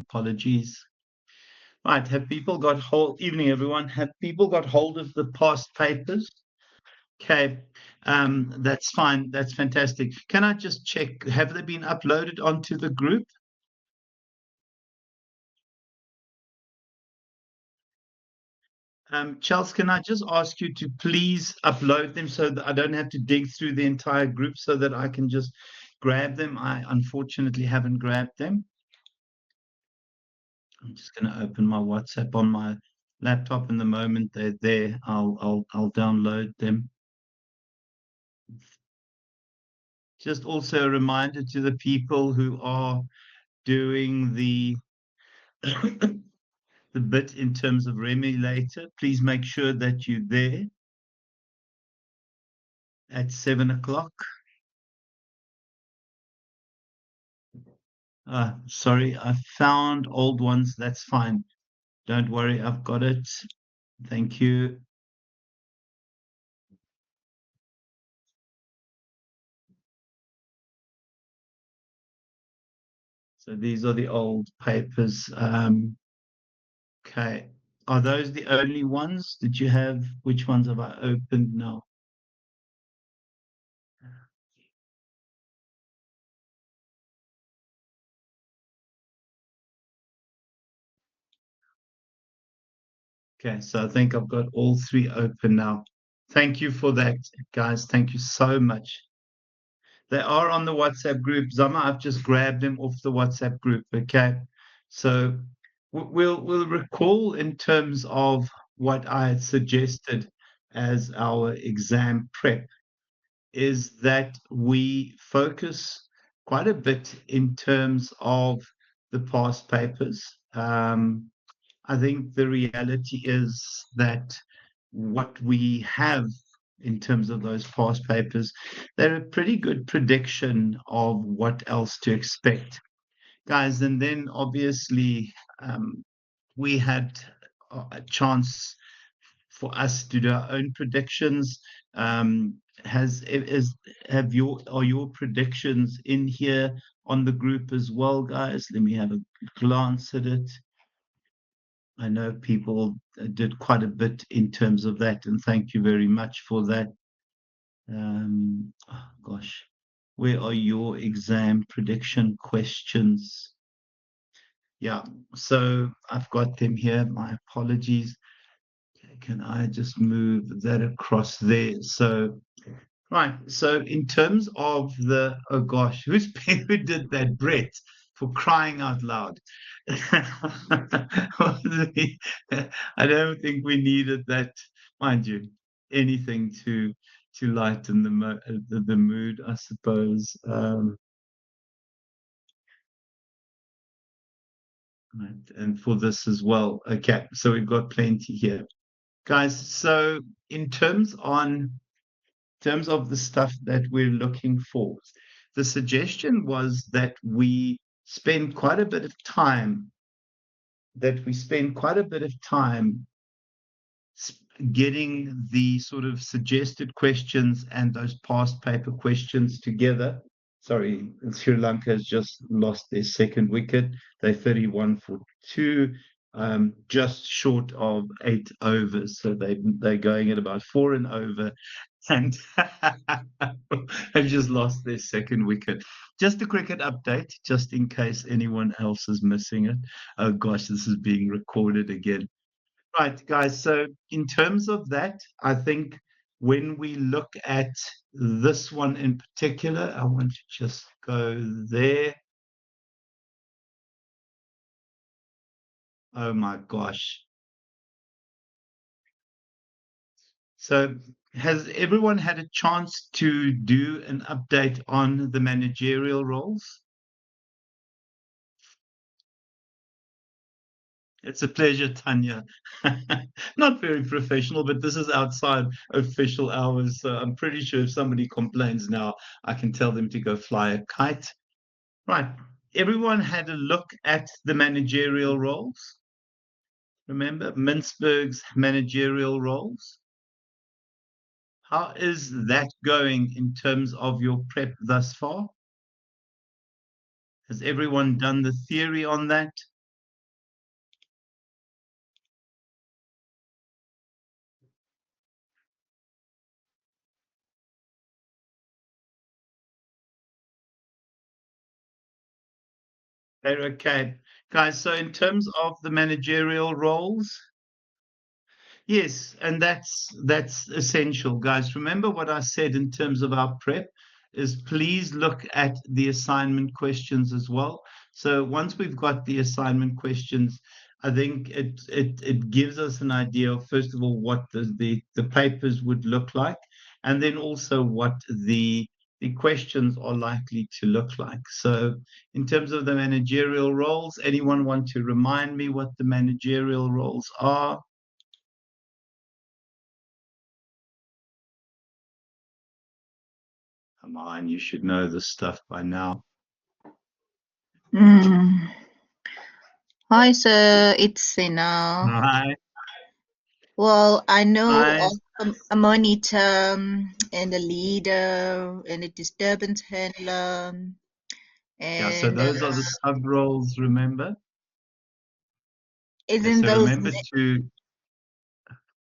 Apologies. Right, have people got hold, evening everyone, have people got hold of the past papers? Okay, that's fine, that's fantastic. Can I just check, have they been uploaded onto the group? Charles, can I just ask you to please upload them so that I don't have to dig through the entire group so that I can just grab them? I unfortunately haven't grabbed them. I'm just going to open my WhatsApp on my laptop, and the moment they're there, I'll download them. Just also a reminder to the people who are doing the the bit in terms of Remulator, please make sure that you're there at 7 o'clock. Sorry, I found old ones. That's fine. Don't worry, I've got it. Thank you. So these are the old papers. Okay. Are those the only ones? Did you have, which ones have I opened now? Okay, so I think I've got all three open now. Thank you for that, guys. Thank you so much. They are on the WhatsApp group. Zama, I've just grabbed them off the WhatsApp group. Okay, so we'll recall in terms of what I had suggested as our exam prep is that we focus quite a bit in terms of the past papers. I think the reality is that what we have in terms of those past papers, they're a pretty good prediction of what else to expect, guys. And then obviously, we had a chance for us to do our own predictions. Has is have your are your predictions in here on the group as well, guys? Let me have a glance at it. I know people did quite a bit in terms of that, and thank you very much for that. Oh gosh, where are your exam prediction questions? Yeah, so I've got them here. My apologies. Can I just move that across there? So, right. So, in terms of the, oh gosh, who did that? Brett, for crying out loud. I don't think we needed that, mind you, anything to lighten the mood, I suppose. Right, and for this as well. Okay, so we've got plenty here, guys. So in terms of the stuff that we're looking for, the suggestion was that we spend quite a bit of time getting the sort of suggested questions and those past paper questions together. Sorry, Sri Lanka has just lost their second wicket. They're 31 for 2, just short of 8 overs. So they're going at about 4 and over, and have just lost their second wicket. Just a cricket update, just in case anyone else is missing it. Oh gosh, this is being recorded again. Right, guys. So, in terms of that, I think when we look at this one in particular, I want to just go there. Oh my gosh. So, has everyone had a chance to do an update on the managerial roles? It's a pleasure, Tanya. Not very professional, but this is outside official hours. So I'm pretty sure if somebody complains now, I can tell them to go fly a kite. Right. Everyone had a look at the managerial roles. Remember Mintzberg's managerial roles? How is that going in terms of your prep thus far? Has everyone done the theory on that? Okay, guys. So in terms of the managerial roles, yes, and that's essential, guys. Remember what I said in terms of our prep is please look at the assignment questions as well. So once we've got the assignment questions, I think it gives us an idea of first of all what the papers would look like, and then also what the questions are likely to look like. So in terms of the managerial roles, anyone want to remind me what the managerial roles are? Come on, you should know this stuff by now. Mm. Hi, sir. It's Sina. Right. Well, I know Hi. of a monitor and a leader and a disturbance handler Yeah, so and those are the sub roles, remember? Yeah, isn't so those remember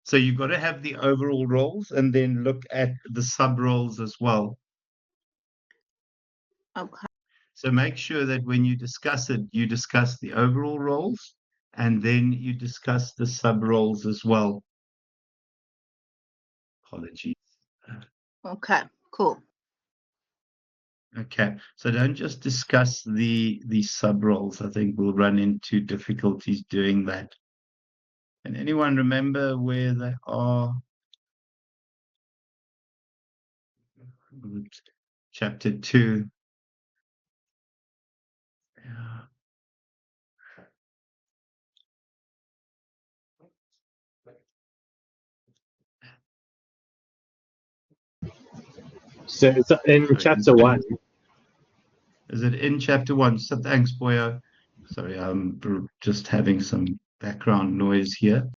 so you've got to have the overall roles and then look at the sub roles as well. okay? So make sure that when you discuss it, you discuss the overall roles and then you discuss the sub roles as well. Apologies. Okay, cool. Okay, so don't just discuss the sub roles. I think we'll run into difficulties doing that. Can anyone remember where they are? Chapter 2. Yeah. So it's in Sorry, chapter one. is it in chapter 1? So thanks, Boyo. Sorry, I'm just having some background noise here.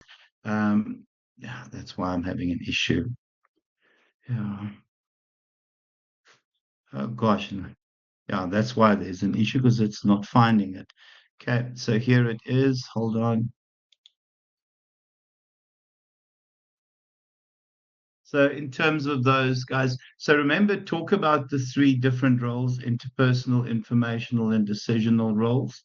Yeah, that's why I'm having an issue. Yeah. Oh gosh. Yeah, that's why there's an issue because it's not finding it. Okay, so here it is. Hold on. So in terms of those guys, so remember, talk about the three different roles: interpersonal, informational, and decisional roles.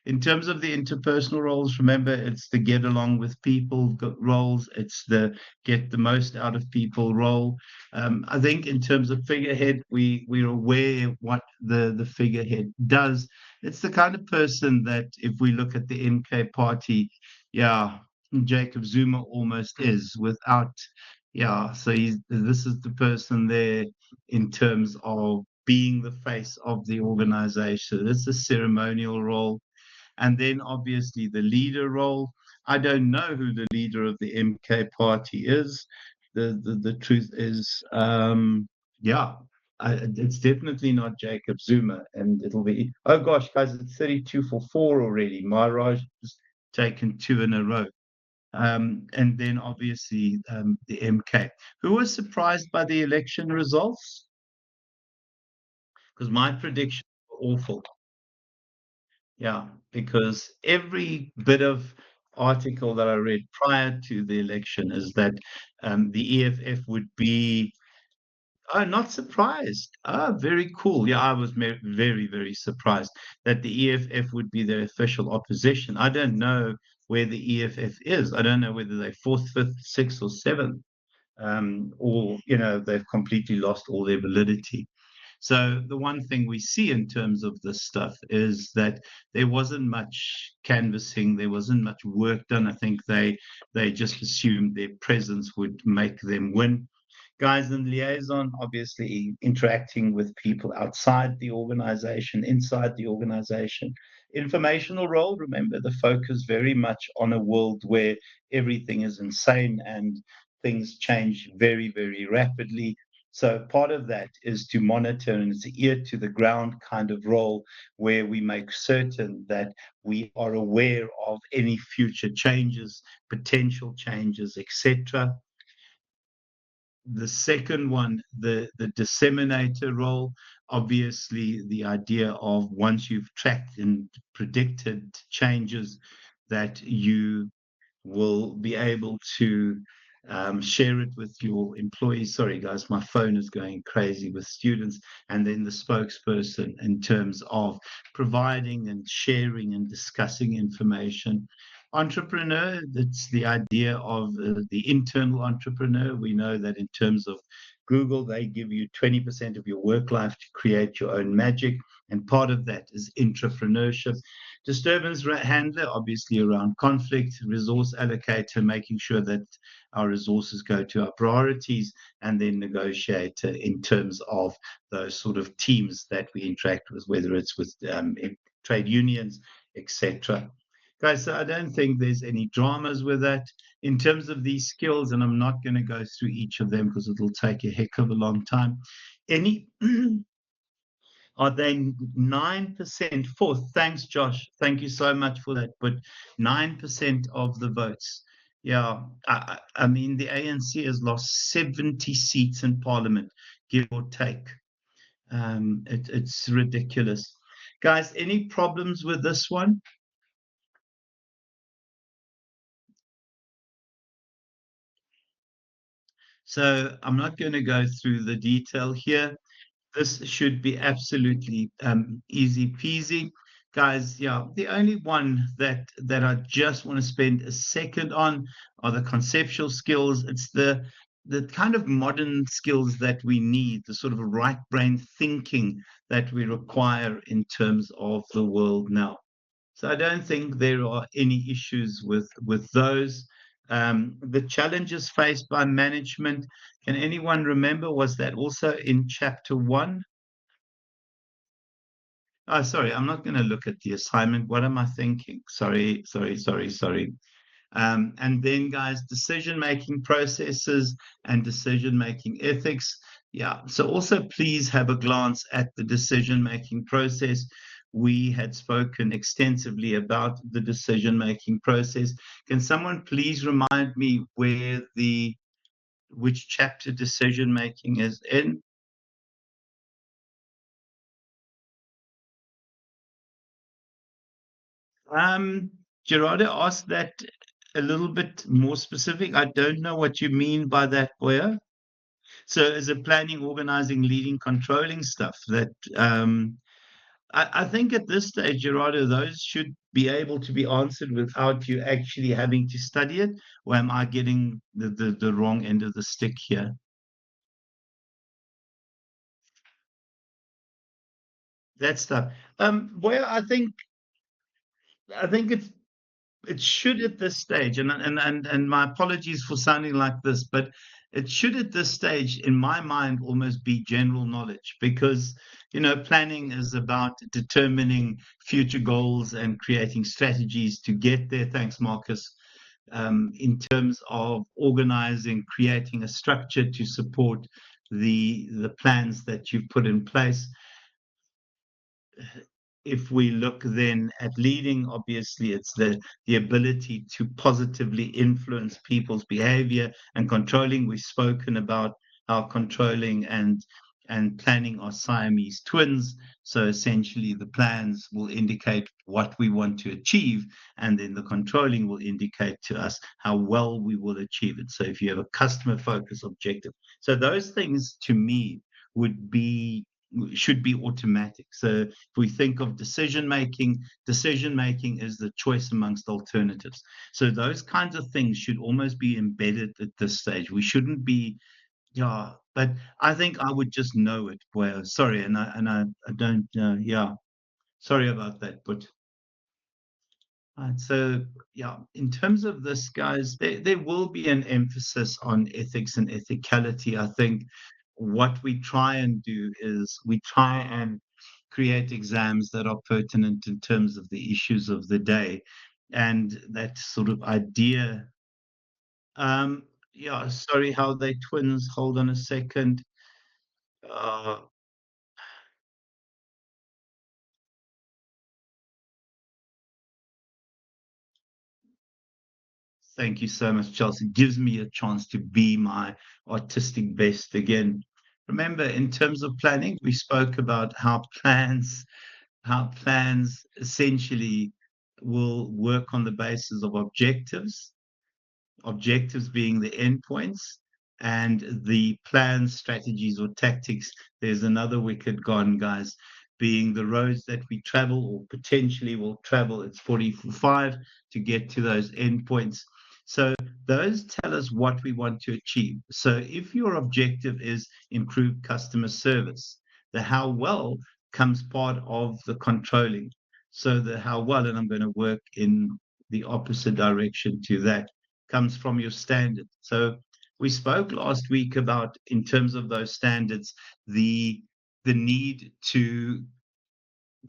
In terms of the interpersonal roles, remember, it's the get along with people roles, it's the get the most out of people role. I think in terms of figurehead, we're aware what the figurehead does. It's the kind of person that if we look at the MK party, yeah, Jacob Zuma almost is without, yeah, so this is the person there in terms of being the face of the organization. It's a ceremonial role. And then obviously the leader role. I don't know who the leader of the MK party is. The truth is, yeah, it's definitely not Jacob Zuma. And it'll be, oh gosh, guys, it's 32 for 4 already. Maharaj has taken 2 in a row. And then obviously the MK. Who was surprised by the election results? Because my predictions were awful. Yeah, because every bit of article that I read prior to the election is that the EFF would be, oh, not surprised. Ah, very cool. Yeah, I was very, very surprised that the EFF would be the official opposition. I don't know where the EFF is. I don't know whether they're fourth, fifth, sixth, or seventh, or they've completely lost all their validity. So the one thing we see in terms of this stuff is that there wasn't much canvassing, there wasn't much work done. I think they just assumed their presence would make them win. Guys in liaison, obviously interacting with people outside the organization, inside the organization. Informational role, remember the focus very much on a world where everything is insane and things change very, very rapidly. So part of that is to monitor, and it's an ear to the ground kind of role where we make certain that we are aware of any future changes, potential changes, etc. The second one, the disseminator role, obviously the idea of once you've tracked and predicted changes, that you will be able to share it with your employees. Sorry, guys, my phone is going crazy with students. And then the spokesperson in terms of providing and sharing and discussing information. Entrepreneur, that's the idea of the internal entrepreneur. We know that in terms of Google, they give you 20% of your work life to create your own magic. And part of that is intrapreneurship. Disturbance handler, obviously around conflict, resource allocator, making sure that our resources go to our priorities, and then negotiator in terms of those sort of teams that we interact with, whether it's with trade unions, etc. Guys, so I don't think there's any dramas with that. In terms of these skills, and I'm not going to go through each of them because it'll take a heck of a long time. Any are they 9% for? Thanks, Josh. Thank you so much for that. But 9% of the votes. Yeah, I mean, the ANC has lost 70 seats in Parliament, give or take. It's ridiculous. Guys, any problems with this one? So I'm not going to go through the detail here. This should be absolutely easy peasy. Guys, yeah, the only one that I just want to spend a second on are the conceptual skills. It's the kind of modern skills that we need, the sort of right brain thinking that we require in terms of the world now. So I don't think there are any issues with those. The challenges faced by management, can anyone remember, was that also in chapter 1? Oh, sorry, I'm not going to look at the assignment. What am I thinking? Sorry. And then, guys, decision-making processes and decision-making ethics. Yeah, so also please have a glance at the decision-making process. We had spoken extensively about the decision-making process. Can someone please remind me which chapter decision-making is in? Gerardo asked that a little bit more specific. I don't know what you mean by that, Boya. So is it planning, organizing, leading, controlling stuff that I think at this stage, Gerardo, those should be able to be answered without you actually having to study it, or am I getting the wrong end of the stick here? That stuff. Boya, I think it should at this stage, and my apologies for sounding like this, but it should at this stage, in my mind, almost be general knowledge because planning is about determining future goals and creating strategies to get there. Thanks, Marcus. In terms of organizing, creating a structure to support the plans that you've put in place. If we look then at leading, obviously it's the ability to positively influence people's behavior, and controlling, we've spoken about how controlling and planning are Siamese twins. So essentially the plans will indicate what we want to achieve, and then the controlling will indicate to us how well we will achieve it. So if you have a customer focused objective, so those things to me would be should be automatic. So if we think of decision making is the choice amongst alternatives. So those kinds of things should almost be embedded at this stage. We shouldn't be, yeah, but I think I would just know it. Well, sorry, and I don't, yeah, sorry about that, but. Right, so, yeah, in terms of this, guys, there will be an emphasis on ethics and ethicality. I think what we try and do is we try and create exams that are pertinent in terms of the issues of the day. And that sort of idea. Yeah, sorry, how they twins? Hold on a second. Uh, Thank you so much, Chelsea. It gives me a chance to be my artistic best again. Remember, in terms of planning, we spoke about how plans essentially will work on the basis of objectives. objectives being the endpoints, and the plans, strategies, or tactics. There's another wicked gone, guys, being the roads that we travel or potentially will travel. It's 45 to get to those endpoints. So those tell us what we want to achieve. So if your objective is improved customer service, the how well comes part of the controlling. So the how well, and I'm going to work in the opposite direction to that, comes from your standard. So we spoke last week about, in terms of those standards, the need to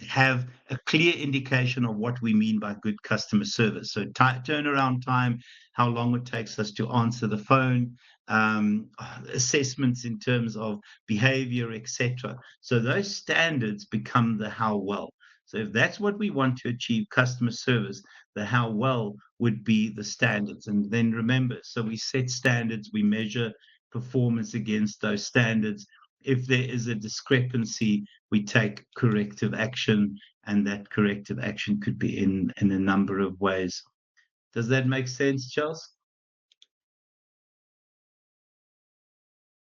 have a clear indication of what we mean by good customer service. So turnaround time, how long it takes us to answer the phone, assessments in terms of behavior, etc. So those standards become the how well. So if that's what we want to achieve, customer service, the how well would be the standards. And then remember, so we set standards, we measure performance against those standards. If there is a discrepancy, we take corrective action, and that corrective action could be in a number of ways. Does that make sense, Charles?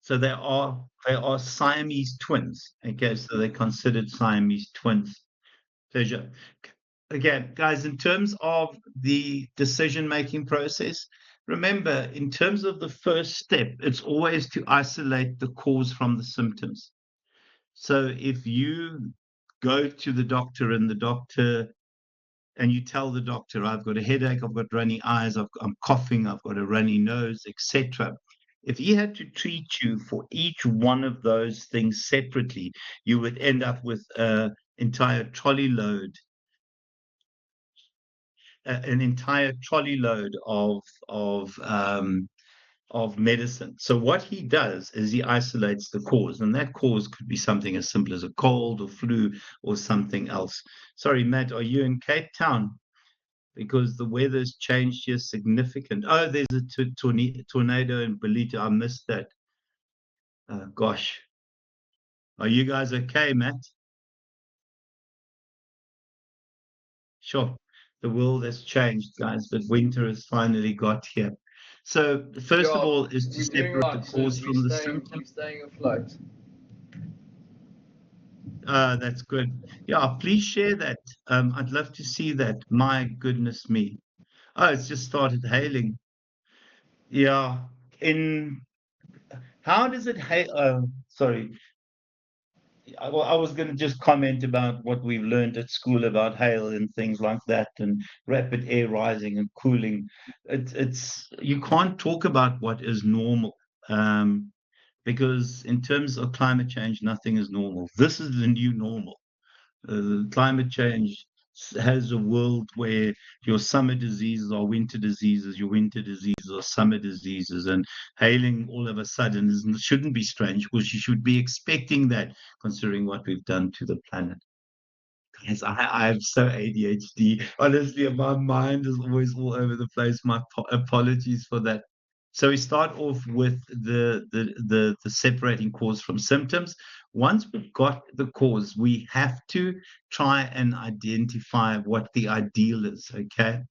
So they are Siamese twins. Okay, so they're considered Siamese twins. Pleasure. Again, guys, in terms of the decision-making process, remember, in terms of the first step, it's always to isolate the cause from the symptoms. So if you go to the doctor and you tell the doctor, I've got a headache, I've got runny eyes, I'm coughing, I've got a runny nose, etc. If he had to treat you for each one of those things separately, you would end up with an entire trolley load of medicine. So what he does is he isolates the cause, and that cause could be something as simple as a cold or flu or something else. Sorry, Matt, are you in Cape Town? Because the weather's changed here significant. Oh, there's a tornado in Belita. I missed that. Gosh. Are you guys okay, Matt? Sure. The world has changed, guys, but winter has finally got here. So, first of Yeah, all, is to we're doing separate the right, sir. cause from the We're symptom. staying afloat. That's good. Yeah, please share that. I'd love to see that. My goodness me. Oh, it's just started hailing. Yeah. In how does it hail? Sorry. I was going to just comment about what we've learned at school about hail and things like that, and rapid air rising and cooling. It's you can't talk about what is normal, because in terms of climate change, nothing is normal. This is the new normal. Climate change has a world where your summer diseases are winter diseases, your winter diseases are summer diseases, and hailing all of a sudden shouldn't be strange, because you should be expecting that, considering what we've done to the planet. Yes, I'm so ADHD. Honestly, my mind is always all over the place. My apologies for that. So we start off with the separating cause from symptoms. Once we've got the cause, we have to try and identify what the ideal is. Okay.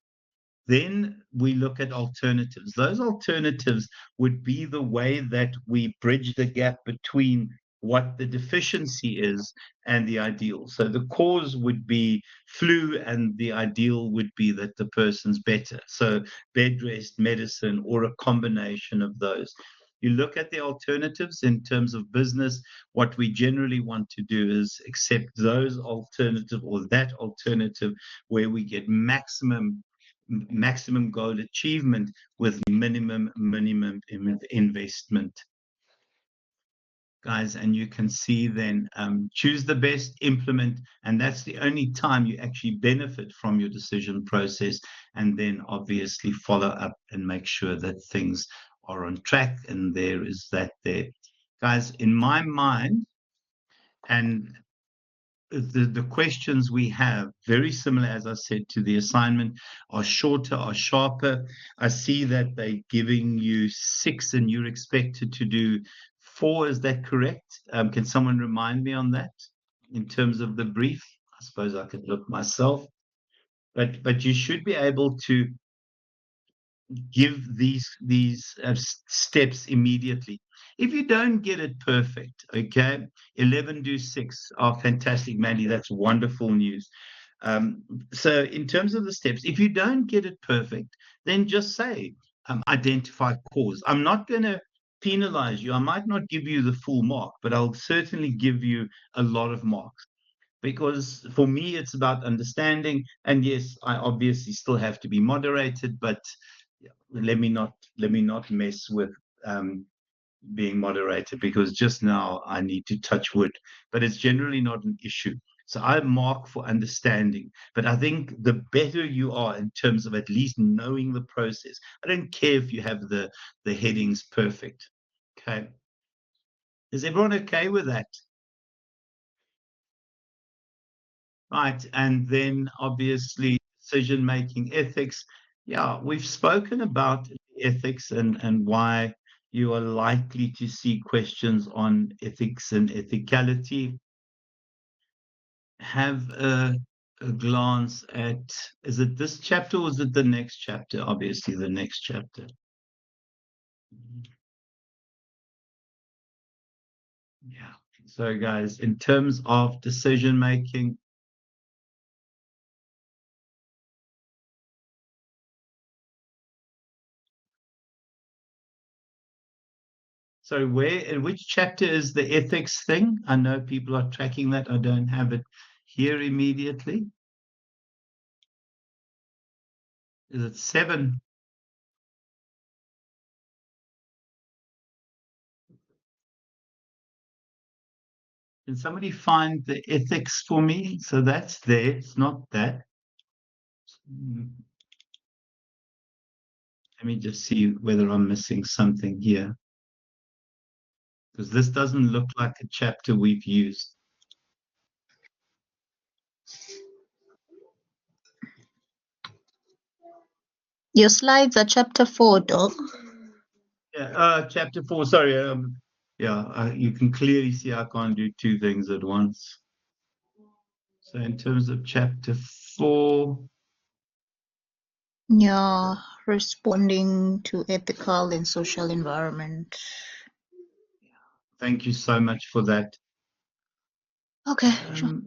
Then we look at alternatives. Those alternatives would be the way that we bridge the gap between what the deficiency is and the ideal. So the cause would be flu, and the ideal would be that the person's better. So bed rest, medicine, or a combination of those. You look at the alternatives in terms of business. What we generally want to do is accept those alternative, or that alternative, where we get maximum goal achievement with minimum investment, guys. And you can see then, choose the best, implement, and that's the only time you actually benefit from your decision process. And then obviously follow up and make sure that things are on track, and there is that there, guys, in my mind. And the questions we have, very similar, as I said, to the assignment, are shorter, are sharper. I see that they're giving you 6 and you're expected to do 4. Is that correct? Can someone remind me on that in terms of the brief? I suppose I could look myself, but you should be able to. give these steps immediately. If you don't get it perfect, okay, 11 do 6 are fantastic, Mandy. That's wonderful news. Um, so, in terms of the steps, if you don't get it perfect, then just say, identify cause. I'm not going to penalize you. I might not give you the full mark, but I'll certainly give you a lot of marks, because for me it's about understanding. And yes, I obviously still have to be moderated, but let me not mess with um, being moderated, because just now I need to touch wood, but it's generally not an issue. So I mark for understanding, but I think the better you are in terms of at least knowing the process. I don't care if you have the headings perfect. Okay, is everyone okay with that? Right. And then obviously decision making ethics. Yeah, we've spoken about ethics and why you are likely to see questions on ethics and ethicality. Have a glance at, is it this chapter or is it the next chapter? Obviously, the next chapter. Yeah. So, guys, in terms of decision making, so where, in which chapter is the ethics thing? I know people are tracking that. I don't have it here immediately. Is it 7? Can somebody find the ethics for me? So that's there. It's not that. Let me just see whether I'm missing something here, because this doesn't look like a chapter we've used. Your slides are chapter 4, Doc. Yeah, chapter 4. Sorry. Yeah, you can clearly see I can't do two things at once. So in terms of chapter 4, Yeah, responding to ethical and social environment. thank you so much for that. Okay, sure.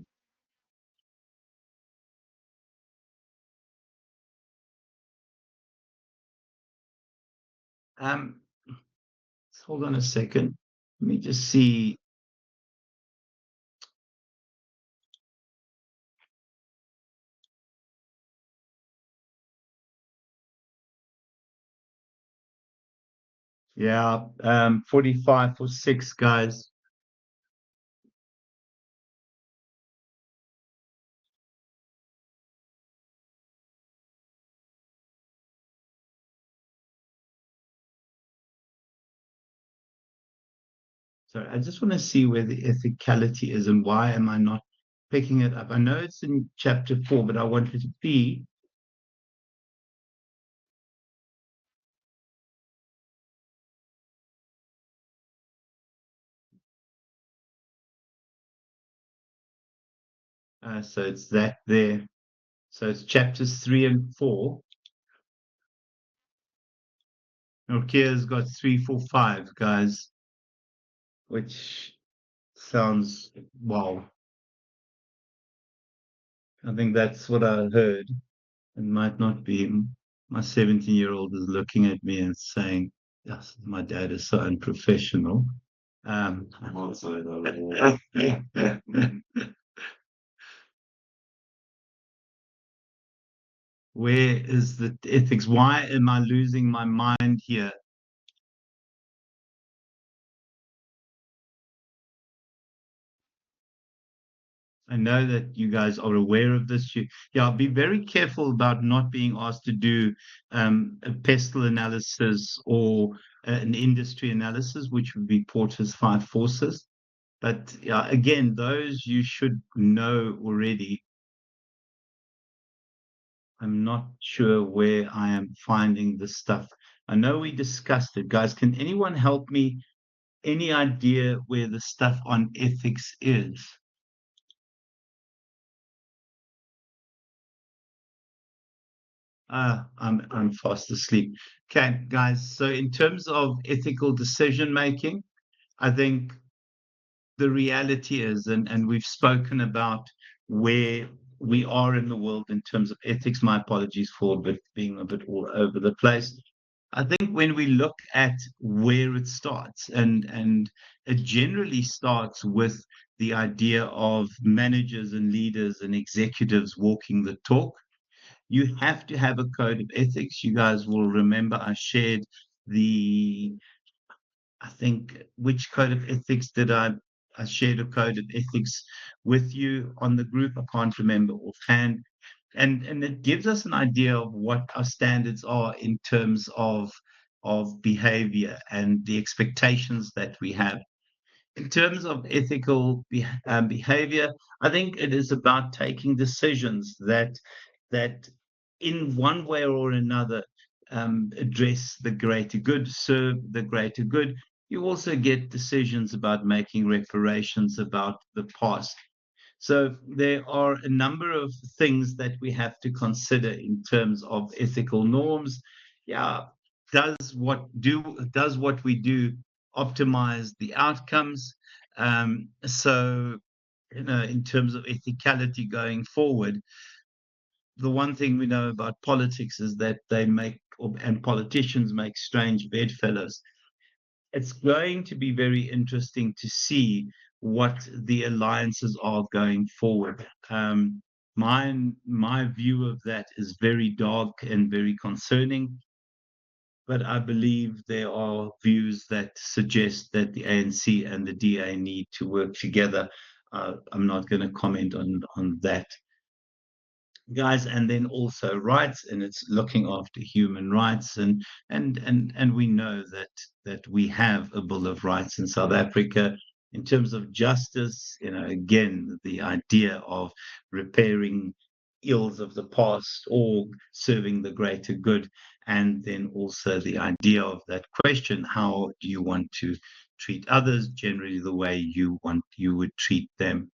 Um, hold on a second. Let me just see. Yeah, 45 for 6, guys. So I just want to see where the ethicality is and why am I not picking it up? I know it's in chapter 4, but I wanted to see. So it's that there. So it's chapters 3 and 4. Nokia's got 3, 4, 5, guys, which sounds wow. I think that's what I heard. It might not be. My 17-year-old is looking at me and saying, yes, my dad is so unprofessional. Um, where is the ethics? Why am I losing my mind here? I know that you guys are aware of this. Yeah, be very careful about not being asked to do a pestle analysis or an industry analysis, which would be Porter's 5 forces. But yeah, again, those you should know already. I'm not sure where I am finding this stuff. I know we discussed it. Guys, can anyone help me? Any idea where the stuff on ethics is? I'm fast asleep. Okay, guys. So in terms of ethical decision making, I think the reality is, and we've spoken about where we are in the world in terms of ethics. My apologies for being a bit all over the place. I think when we look at where it starts, and it generally starts with the idea of managers and leaders and executives walking the talk. You have to have a code of ethics. You guys will remember I shared the, I think, which code of ethics did I shared a code of ethics with you on the group. I can't remember offhand. And it gives us an idea of what our standards are in terms of behavior and the expectations that we have. In terms of ethical behavior, I think it is about taking decisions that in one way or another address the greater good, serve the greater good. You also get decisions about making reparations about the past. So there are a number of things that we have to consider in terms of ethical norms. Yeah, does what we do optimize the outcomes? So in terms of ethicality going forward, the one thing we know about politics is that and politicians make strange bedfellows. It's going to be very interesting to see what the alliances are going forward. My view of that is very dark and very concerning, but I believe there are views that suggest that the ANC and the DA need to work together. I'm not going to comment on that, guys. And then also rights, and it's looking after human rights, and we know that we have a bill of rights in South Africa. In terms of justice, again, the idea of repairing ills of the past or serving the greater good, and then also the idea of that question: how do you want to treat others? Generally the way you would treat them,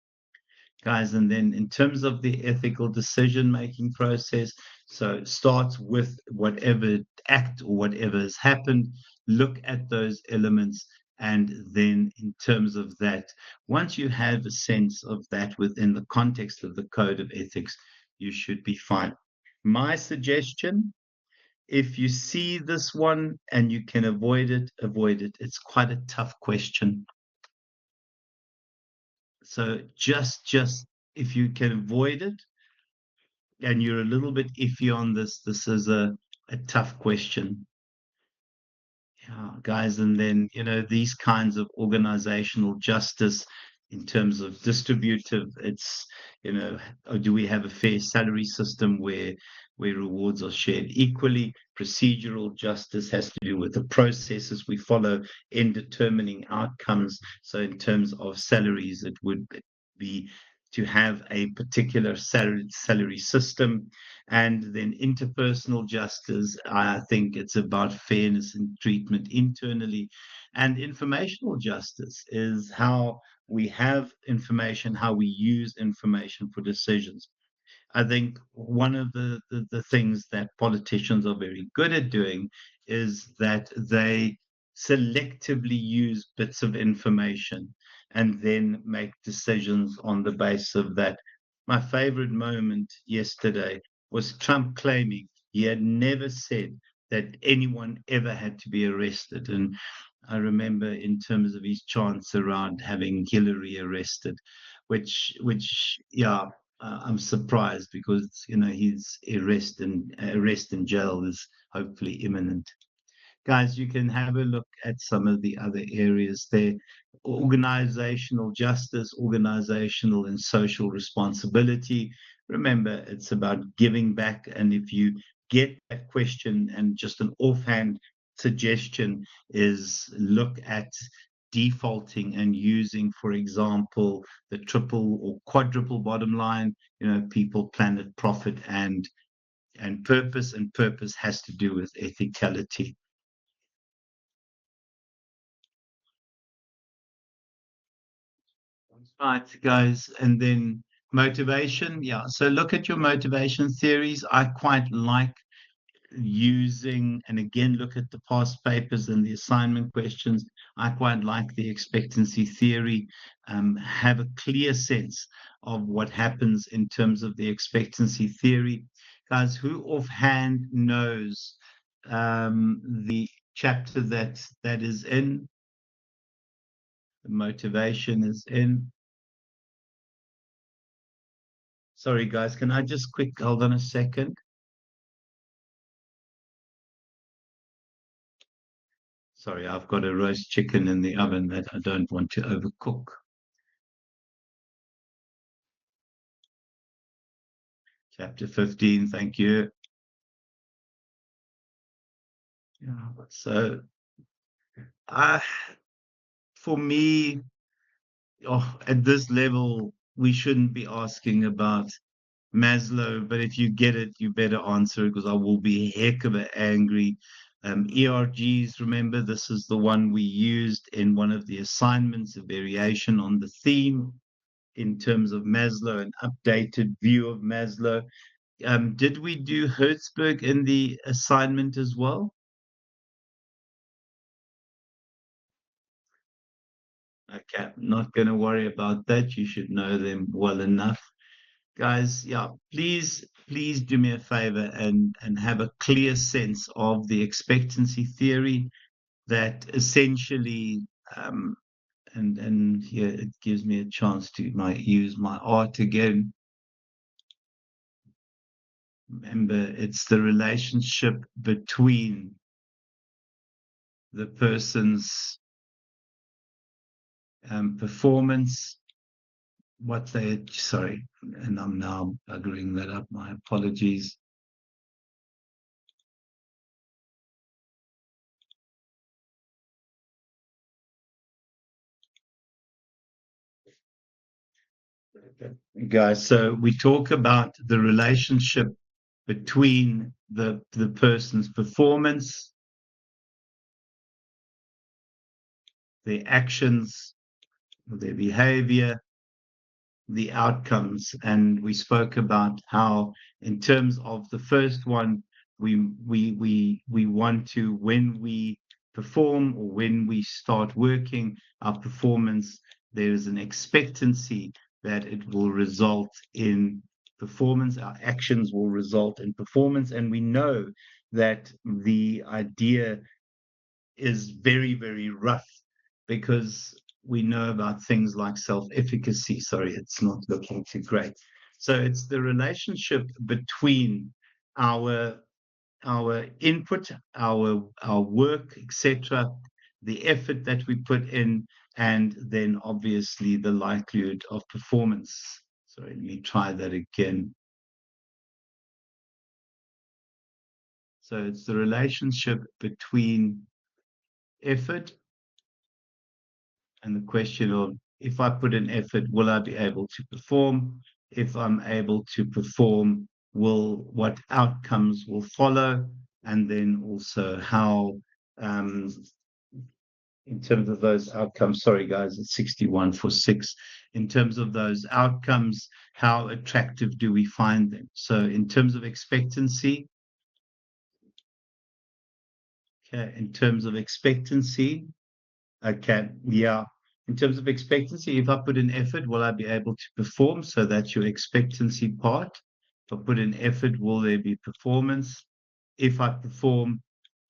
guys. And then in terms of the ethical decision making process, so it starts with whatever act or whatever has happened. Look at those elements, and then in terms of that, once you have a sense of that within the context of the code of ethics, you should be fine. My suggestion: if you see this one and you can avoid it, avoid it. It's quite a tough question. So just if you can avoid it and you're a little bit iffy on this, this is a tough question. Yeah, guys. And then, these kinds of organizational justice in terms of distributive, it's, do we have a fair salary system where rewards are shared equally? Procedural justice has to do with the processes we follow in determining outcomes. So in terms of salaries, it would be to have a particular salary system. And then interpersonal justice, I think it's about fairness in treatment internally. And informational justice is how we have information, how we use information for decisions. I think one of the things that politicians are very good at doing is that they selectively use bits of information and then make decisions on the basis of that. My favorite moment yesterday was Trump claiming he had never said that anyone ever had to be arrested. And I remember in terms of his chants around having Hillary arrested, yeah, I'm surprised because his arrest and jail is hopefully imminent. Guys, you can have a look at some of the other areas there. Organizational justice, organizational and social responsibility. Remember, it's about giving back. And if you get that question, and just an offhand suggestion is look at defaulting and using, for example, the triple or quadruple bottom line, people, planet, profit, and purpose. And purpose has to do with ethicality. Right, guys. And then motivation. Yeah. So look at your motivation theories. I quite like using, and again, look at the past papers and the assignment questions. I quite like the expectancy theory. Have a clear sense of what happens in terms of the expectancy theory. Guys, who offhand knows the chapter that is in? The motivation is in. Sorry, guys, can I just hold on a second? Sorry, I've got a roast chicken in the oven that I don't want to overcook. Chapter 15, thank you. Yeah, so for me, at this level, we shouldn't be asking about Maslow, but if you get it, you better answer it because I will be heck of a angry. ERGs, remember, this is the one we used in one of the assignments, a variation on the theme in terms of Maslow, an updated view of Maslow. Did we do Hertzberg in the assignment as well? Okay, not going to worry about that. You should know them well enough. Guys, yeah, please do me a favor and have a clear sense of the expectancy theory that essentially, and here it gives me a chance to use my art again. Remember, it's the relationship between the person's performance, sorry, and I'm now buggering that up, my apologies. Guys, so we talk about the relationship between the person's performance, their actions, their behavior, the outcomes. And we spoke about how, in terms of the first one, we want to, when we perform or when we start working, our performance, there is an expectancy that it will result in performance. Our actions will result in performance. And we know that the idea is very, very rough because we know about things like self-efficacy. Sorry, it's not looking too great. So it's the relationship between our input, our work, etc., the effort that we put in, and then obviously the likelihood of performance. Sorry, let me try that again. So it's the relationship between effort and the question of, if I put in effort, will I be able to perform? If I'm able to perform, what outcomes will follow? And then also how, in terms of those outcomes, sorry guys, it's 61 for 6. In terms of those outcomes, how attractive do we find them? So in terms of expectancy, okay, in terms of expectancy, okay, yeah. In terms of expectancy, if I put in effort, will I be able to perform? So that's your expectancy part. If I put in effort, will there be performance? If I perform,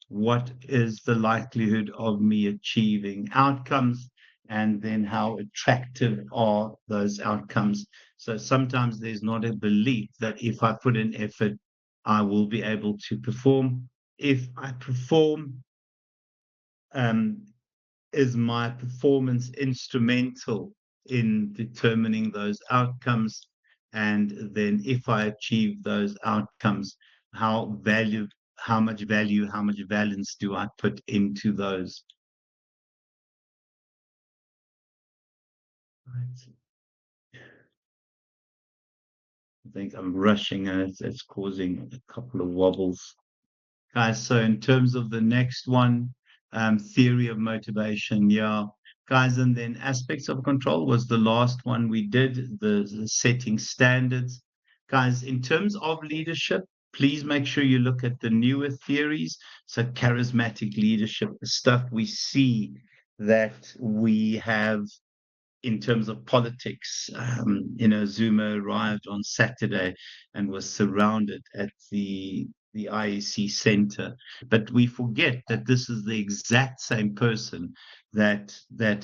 what is the likelihood of me achieving outcomes? And then how attractive are those outcomes? So sometimes there's not a belief that if I put in effort, I will be able to perform. If I perform, is my performance instrumental in determining those outcomes? And then if I achieve those outcomes, how much value, how much valence do I put into those? Right. I think I'm rushing and it's causing a couple of wobbles. Guys, so in terms of the next one, theory of motivation, yeah. Guys, and then aspects of control was the last one we did, the setting standards. Guys, in terms of leadership, Please make sure you look at the newer theories. So charismatic leadership, the stuff we see that we have in terms of politics. Zuma arrived on Saturday and was surrounded at the IEC center. But we forget that this is the exact same person that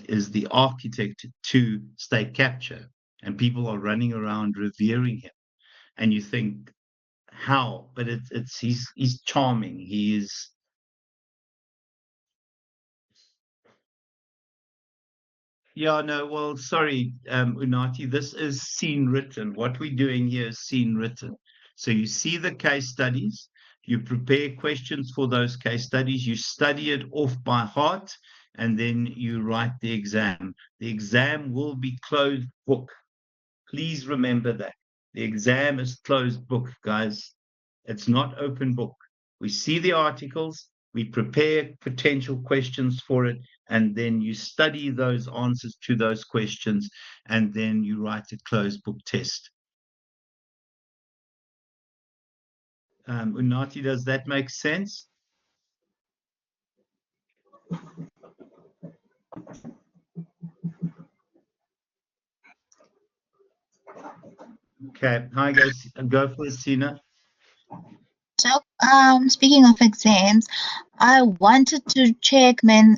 is the architect to state capture, and people are running around revering him. And you think, how? But it's he's charming. He is. Yeah, no, well, sorry, Unati, this is scene written. What we're doing here is scene written. So you see the case studies, you prepare questions for those case studies, you study it off by heart, and then you write the exam. The exam will be closed book. Please remember that. The exam is closed book, guys. It's not open book. We see the articles, we prepare potential questions for it, and then you study those answers to those questions, and then you write a closed book test. Unati, does that make sense? Okay, hi guys, go for it, Sina. So, speaking of exams, I wanted to check, man.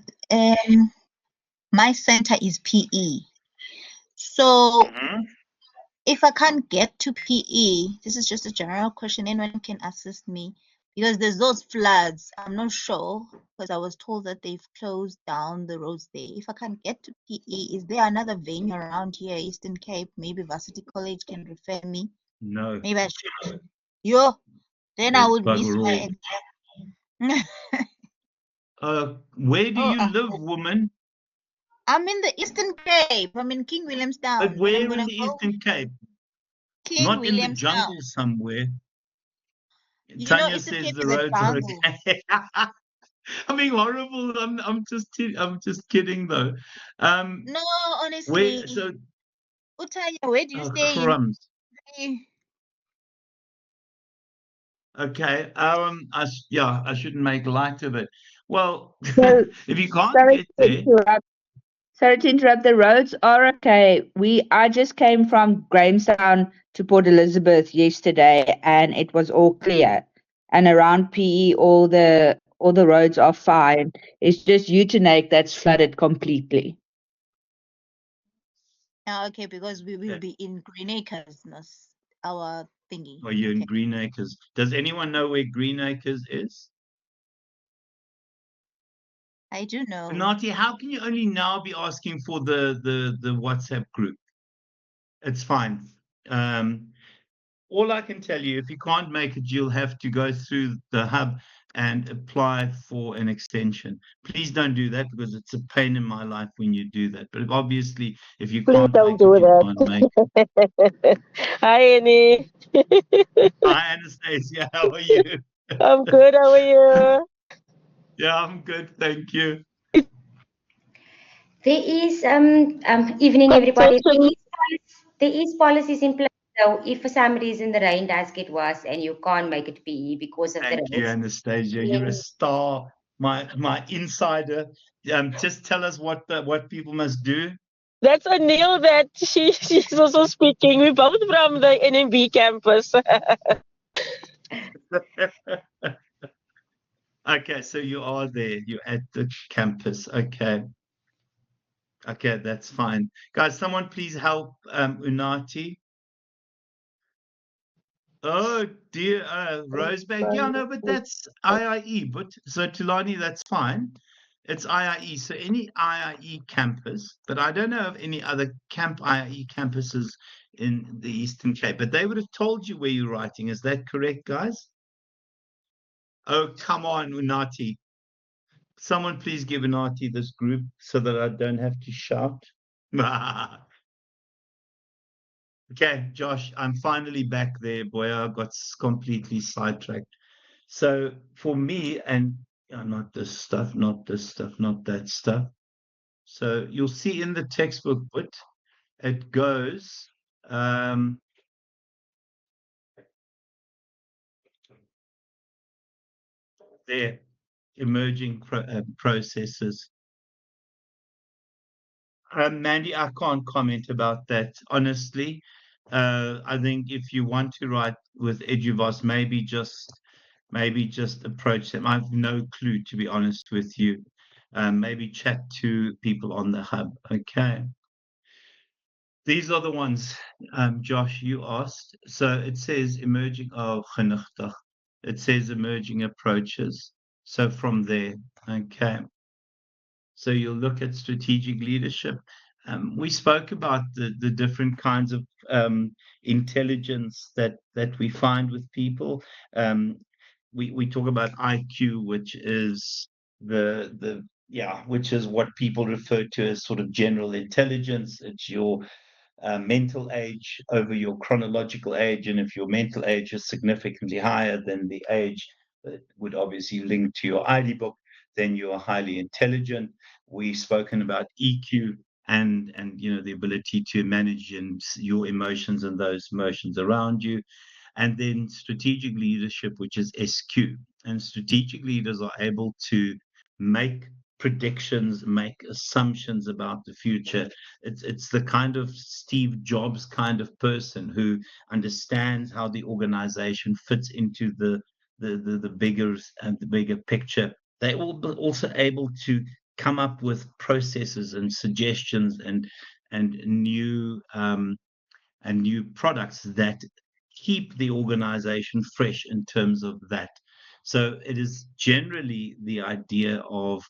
My center is PE. So, if I can't get to PE, this is just a general question. Anyone can assist me because there's those floods. I'm not sure because I was told that they've closed down the roads there. If I can't get to PE, is there another venue around here, Eastern Cape? Maybe Varsity College can refer me. No, Maybe I should. Yo, then I there's would miss bugger all. my exam. Where do Oh, you live, woman? I'm in the Eastern Cape. I'm in King But Williamstown, but I'm where gonna in the go Eastern Cape? King Not in the Williamstown. jungle somewhere. You know, Tanya Eastern says Cape the is a roads are jungle. okay. I'm being horrible. I'm just kidding though. Um, No, where honestly. so Utanya, where do you oh, stay in? crumbs. Okay. Yeah, I shouldn't make light of it. Well, So if you can't sorry get to there, interrupt. Sorry to interrupt. The roads are okay. I just came from Grahamstown to Port Elizabeth yesterday, and it was all clear. And around PE, all the roads are fine. It's just Utenake that's flooded completely. Okay, because we will be in Green Acres, our thingy. are you in Okay. Green Acres? Does anyone know where Green Acres is? I do know. Nati, how can you only now be asking for the WhatsApp group? It's fine. All I can tell you, if you can't make it, you'll have to go through the hub and apply for an extension. Please don't do that because it's a pain in my life when you do that. But obviously, if you Please can't don't make it, do you that. can't make it. Hi, Annie. Hi, Anastasia. How are you? I'm good. How are you? Yeah, I'm good. Thank you. There is evening everybody. There is policies in place. So if for some reason the rain does get worse and you can't make it PE because of the Thank you, rain, Anastasia. You're a then star, my insider. Just tell us what people must do. That's Anil that she's also speaking. We're both from the NMB campus. Okay, so you are there. You're at the campus. Okay. Okay, that's fine. Guys, someone please help Unati. Oh dear, Rosebag. Yeah, no, but that's IIE. But so Tulani, that's fine. It's IIE. So any IIE campus, but I don't know of any other camp IIE campuses in the Eastern Cape. But they would have told you where you're writing. Is that correct, guys? Oh, come on, Unati. Someone please give Unati this group so that I don't have to shout. Okay, Josh, I'm finally back there. Boy, I got completely sidetracked. So for me, and not this stuff, not this stuff, not that stuff. So you'll see in the textbook, but it goes. Um, their emerging processes. Mandy, I can't comment about that honestly. I think if you want to write with Eduvos, maybe just approach them. I've no clue, to be honest with you. Maybe chat to people on the hub. Okay. These are the ones, Josh, you asked. So it says emerging. Oh, genoeg. It says emerging approaches. So from there, okay. So you'll look at strategic leadership. We spoke about the different kinds of intelligence that we find with people. We talk about IQ, which is which is what people refer to as sort of general intelligence. It's your mental age over your chronological age, and if your mental age is significantly higher than the age that would obviously link to your ID book, then you are highly intelligent. We've spoken about EQ and the ability to manage your emotions and those emotions around you. And then strategic leadership, which is SQ. And strategic leaders are able to make predictions, make assumptions about the future. It's the kind of Steve Jobs kind of person who understands how the organization fits into the bigger picture. They will also able to come up with processes and suggestions and new products that keep the organization fresh in terms of that. So it is generally the idea of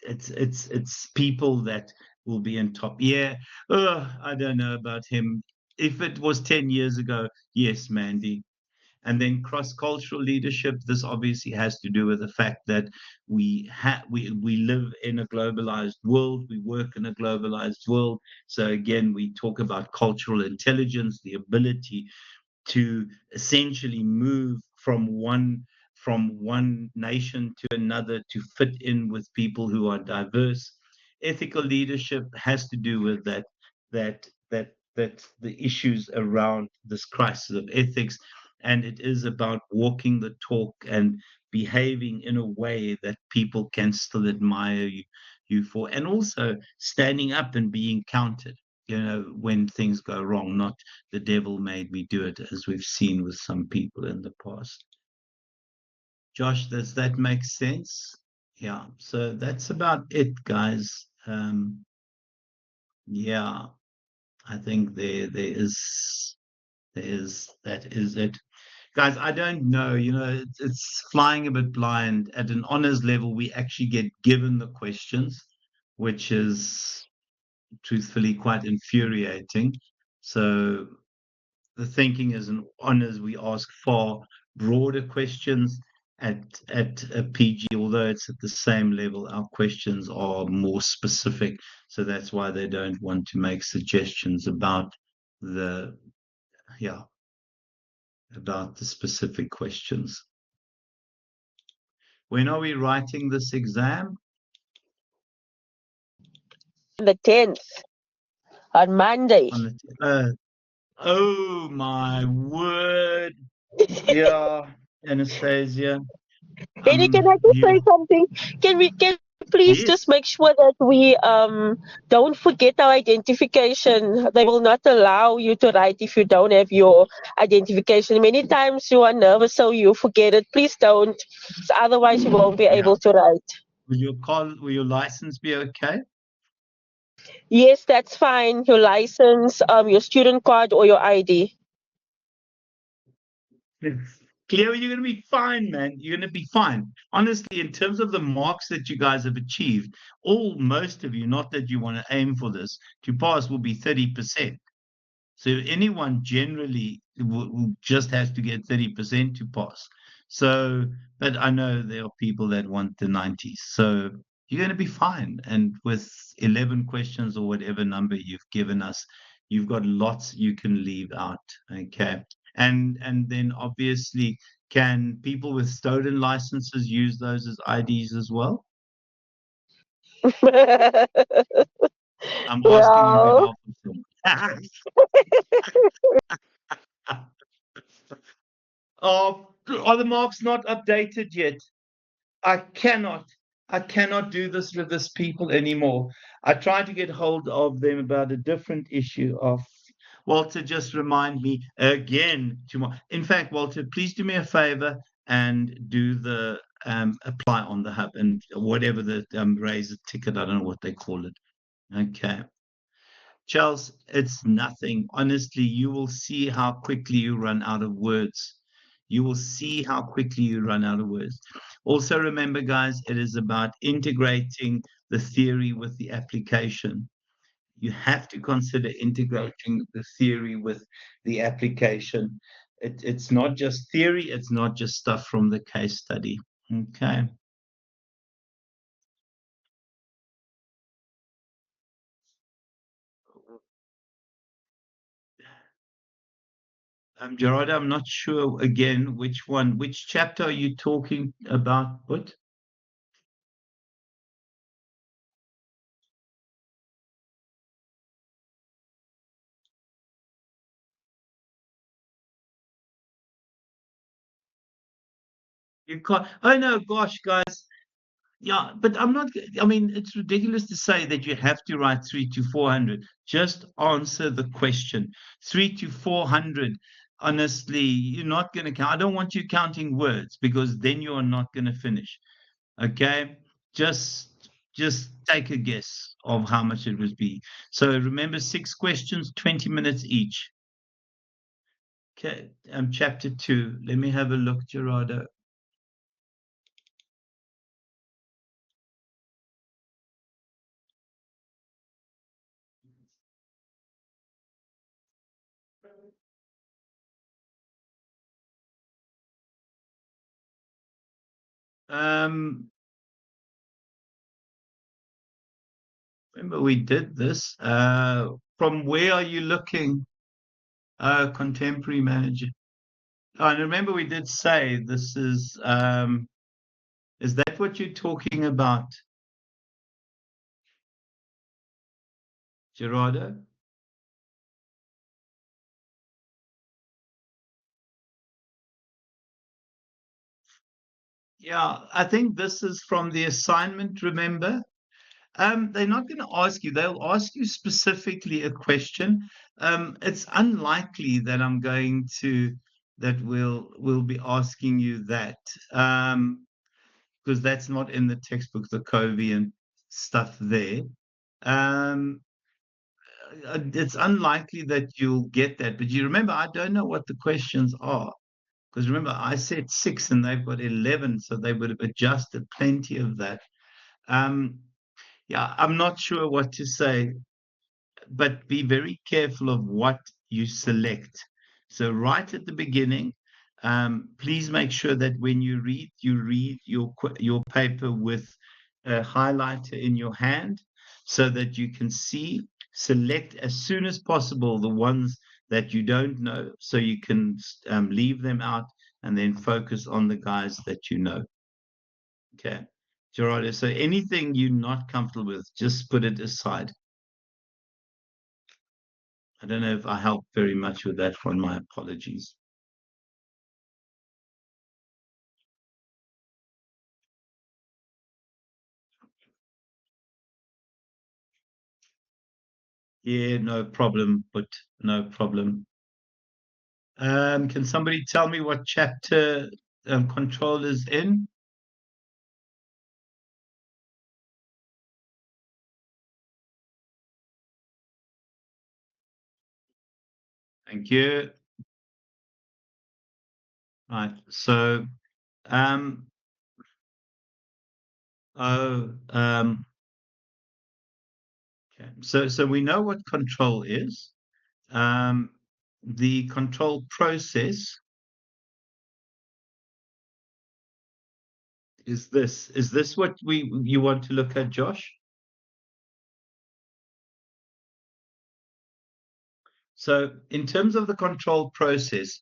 it's people that will be in top. I don't know about him. If it was 10 years ago, yes, Mandy. And then cross-cultural leadership, this obviously has to do with the fact that we live in a globalized world, we work in a globalized world. So again, we talk about cultural intelligence, the ability to essentially move from one nation to another to fit in with people who are diverse. Ethical leadership has to do with that the issues around this crisis of ethics, and it is about walking the talk and behaving in a way that people can still admire you for, and also standing up and being counted, when things go wrong, not the devil made me do it, as we've seen with some people in the past. Josh, does that make sense? Yeah, so that's about it, guys. Yeah, I think that is it. Guys, I don't know, it's flying a bit blind. At an honors level, we actually get given the questions, which is truthfully quite infuriating. So the thinking is in honors, we ask far broader questions. At a PG, although it's at the same level, our questions are more specific. So that's why they don't want to make suggestions about the specific questions. When are we writing this exam? The 10th, on Monday. Oh my word. Yeah, Anastasia. Eddie, can I just say something? Can we please just make sure that we don't forget our identification? They will not allow you to write if you don't have your identification. Many times you are nervous, so you forget it. Please don't, so otherwise you won't be able to write. Will your license be okay? Yes, that's fine. Your license, your student card, or your ID. Cleo, you're going to be fine, man. You're going to be fine. Honestly, in terms of the marks that you guys have achieved, most of you, not that you want to aim for this, to pass will be 30%. So anyone generally just has to get 30% to pass. So, but I know there are people that want the 90s. So you're going to be fine. And with 11 questions or whatever number you've given us, you've got lots you can leave out. Okay. And then obviously, can people with stolen licenses use those as IDs as well? I'm asking on behalf of them. Oh, Are the marks not updated yet? I cannot do this with this people anymore. I tried to get hold of them about a different issue of Walter. Just remind me again tomorrow. In fact, Walter, please do me a favor and do the apply on the hub and whatever the raise a ticket. I don't know what they call it. Okay. Charles, it's nothing. Honestly, you will see how quickly you run out of words. You will see how quickly you run out of words. Also, remember, guys, it is about integrating the theory with the application. You have to consider integrating the theory with the application. It's not just theory, it's not just stuff from the case study. Okay. Gerard, I'm not sure again which chapter are you talking about, what? You can't. Oh no, gosh, guys. Yeah, but I'm not. I mean, it's ridiculous to say that you have to write 3 to 400. Just answer the question. 3 to 400. Honestly, you're not going to count. I don't want you counting words because then you are not going to finish. Okay, just take a guess of how much it would be. So remember, 6 questions, 20 minutes each. Okay, chapter 2. Let me have a look, Gerardo. Remember we did this. From where are you looking? Contemporary manager. Oh, and remember we did say this is that what you're talking about, Gerardo? Yeah, I think this is from the assignment, remember? They're not going to ask you, they'll ask you specifically a question. It's unlikely that I'm going to that we'll be asking you that. Because that's not in the textbook, the Covey and stuff there. It's unlikely that you'll get that. But you remember, I don't know what the questions are. Because remember, I said 6 and they've got 11, so they would have adjusted plenty of that. Yeah, I'm not sure what to say, but be very careful of what you select. So right at the beginning, please make sure that when you read your paper with a highlighter in your hand so that you can see. Select as soon as possible the ones that you don't know so you can leave them out and then focus on the guys that you know. Okay. Gerardo, so anything you're not comfortable with, just put it aside. I don't know if I helped very much with that one. My apologies. Yeah, no problem, but no problem. Can somebody tell me what chapter control is in? Thank you. Right. So, okay. So we know what control is. The control process is this. Is this what you want to look at, Josh? So in terms of the control process,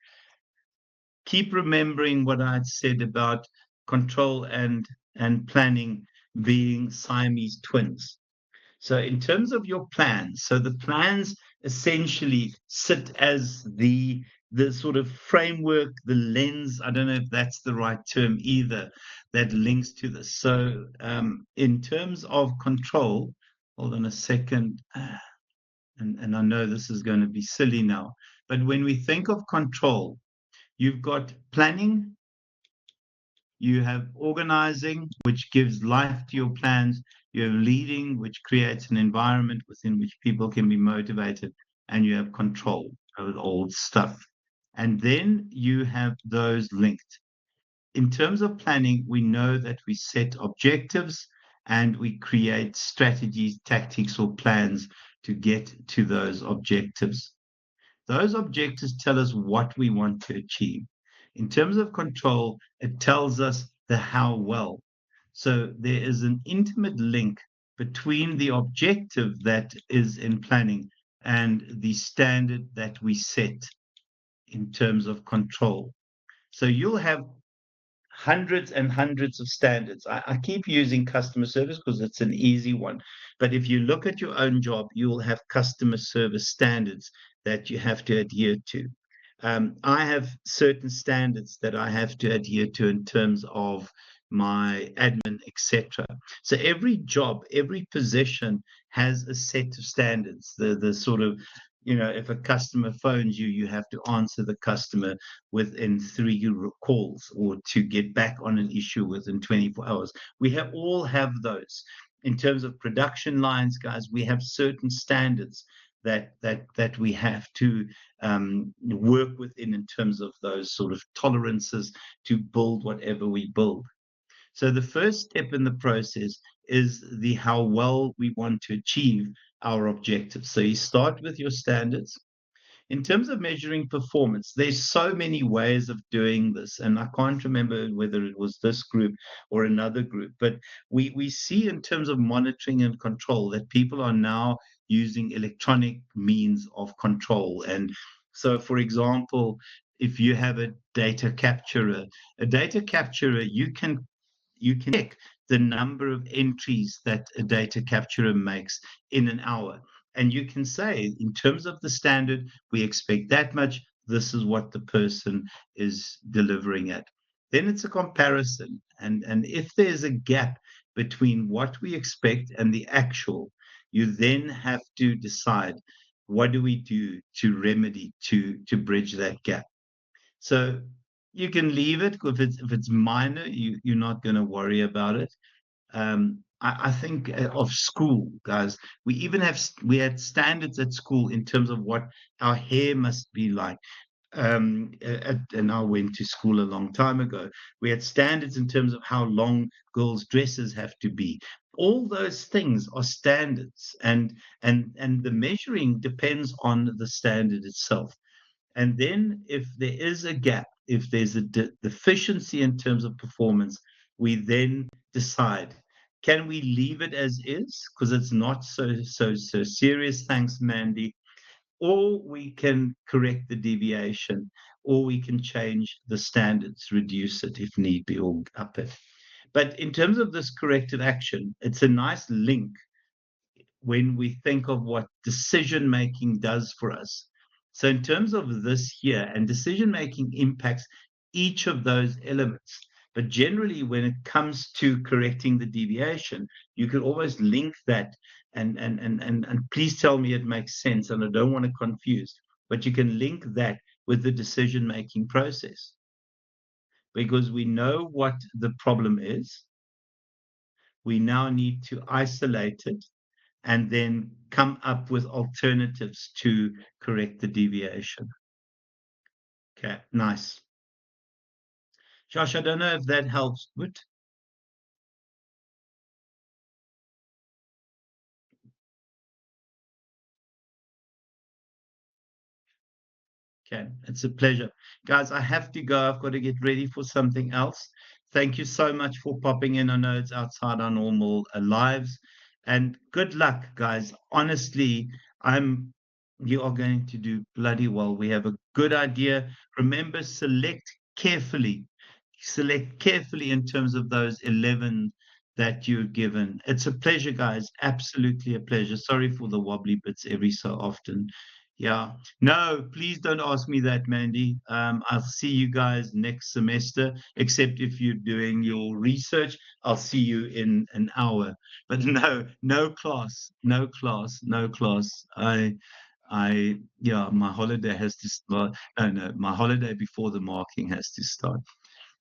keep remembering what I said about control and planning being Siamese twins. So in terms of your plans, so the plans essentially sit as the the sort of framework, the lens, I don't know if that's the right term either, that links to this. So in terms of control, hold on a second, and I know this is going to be silly now, but when we think of control, you've got planning, you have organizing, which gives life to your plans, you have leading, which creates an environment within which people can be motivated, and you have control over the old stuff. And then you have those linked. In terms of planning, we know that we set objectives and we create strategies, tactics, or plans to get to those objectives. Those objectives tell us what we want to achieve. In terms of control, it tells us the how well. So there is an intimate link between the objective that is in planning and the standard that we set in terms of control. So you'll have hundreds and hundreds of standards. I keep using customer service because it's an easy one. But if you look at your own job, you will have customer service standards that you have to adhere to. I have certain standards that I have to adhere to in terms of my admin, etc. So every job, every position has a set of standards. The sort of, if a customer phones you, you have to answer the customer within 3 calls, or to get back on an issue within 24 hours. We all have those. In terms of production lines, guys, we have certain standards that we have to work within in terms of those sort of tolerances to build whatever we build. So the first step in the process is the how well we want to achieve our objectives. So you start with your standards. In terms of measuring performance, there's so many ways of doing this, and I can't remember whether it was this group or another group, but we see in terms of monitoring and control that people are now using electronic means of control. And so, for example, if you have a data capturer, you can check the number of entries that a data capturer makes in an hour. And you can say, in terms of the standard, we expect that much. This is what the person is delivering at. Then it's a comparison. And if there's a gap between what we expect and the actual, you then have to decide, what do we do to remedy, to bridge that gap? So you can leave it. If it's minor, you're not going to worry about it. I think of school, guys. We had standards at school in terms of what our hair must be like. And I went to school a long time ago. We had standards in terms of how long girls' dresses have to be. All those things are standards, and the measuring depends on the standard itself. And then if there is a gap, if there's a deficiency in terms of performance, we then decide, can we leave it as is because it's not so serious, thanks Mandy, or we can correct the deviation, or we can change the standards, reduce it if need be, or up it. But in terms of this corrective action, it's a nice link when we think of what decision making does for us. So in terms of this here, and decision making impacts each of those elements. But generally, when it comes to correcting the deviation, you could always link that, and please tell me it makes sense, and I don't want to confuse, but you can link that with the decision making process, because we know what the problem is. We now need to isolate it and then come up with alternatives to correct the deviation. Okay, nice. Josh, I don't know if that helps, but okay, it's a pleasure. Guys, I have to go. I've got to get ready for something else. Thank you so much for popping in. I know it's outside our normal lives. And good luck, guys. Honestly, you are going to do bloody well. We have a good idea. Remember, select carefully. Select carefully in terms of those 11 that you're given. It's a pleasure, guys. Absolutely a pleasure. Sorry for the wobbly bits every so often. Yeah. No, please don't ask me that, Mandy. I'll see you guys next semester, except if you're doing your research, I'll see you in an hour. But no class, no class, no class. Yeah, my holiday has to start. No, my holiday before the marking has to start.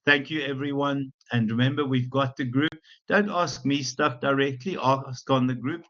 Thank you, everyone. And remember, we've got the group. Don't ask me stuff directly, ask on the group.